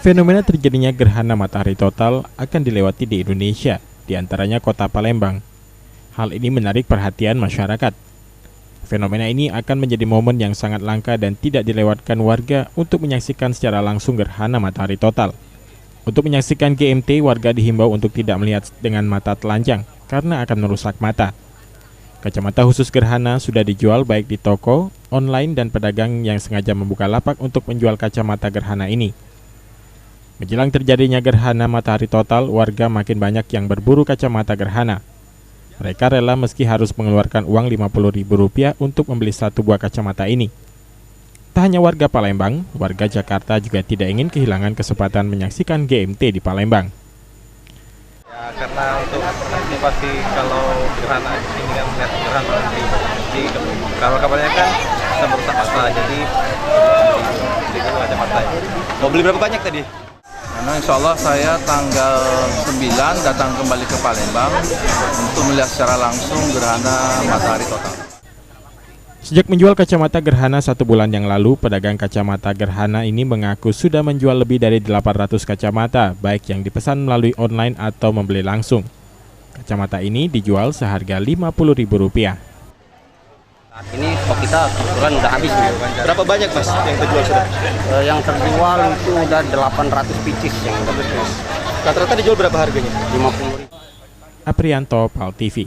Fenomena terjadinya gerhana matahari total akan dilewati di Indonesia, diantaranya kota Palembang. Hal ini menarik perhatian masyarakat. Fenomena ini akan menjadi momen yang sangat langka dan tidak dilewatkan warga untuk menyaksikan secara langsung gerhana matahari total. Untuk menyaksikan GMT, warga dihimbau untuk tidak melihat dengan mata telanjang karena akan merusak mata. Kacamata khusus gerhana sudah dijual baik di toko, online, dan pedagang yang sengaja membuka lapak untuk menjual kacamata gerhana ini. Menjelang terjadinya gerhana matahari total, warga makin banyak yang berburu kacamata gerhana. Mereka rela meski harus mengeluarkan uang Rp50.000 untuk membeli satu buah kacamata ini. Tak hanya warga Palembang, warga Jakarta juga tidak ingin kehilangan kesempatan menyaksikan GMT di Palembang. Ya, karena untuk antisipasi kalau gerhana di sini kan melihat gerhana di kapal-kapalnya kan bisa merusak mata, jadi beli kacamata. Mau beli berapa banyak tadi? Karena insya Allah saya tanggal 9 datang kembali ke Palembang untuk melihat secara langsung gerhana matahari total. Sejak menjual kacamata gerhana 1 bulan yang lalu, pedagang kacamata gerhana ini mengaku sudah menjual lebih dari 800 kacamata, baik yang dipesan melalui online atau membeli langsung. Kacamata ini dijual seharga Rp50.000. Saat ini stok kita kebetulan udah habis. Berapa banyak Mas yang terjual sudah? Yang terjual itu udah 800 pieces yang udah terjual. Rata-rata dijual berapa harganya? Rp50.000. Aprianto, PAL TV.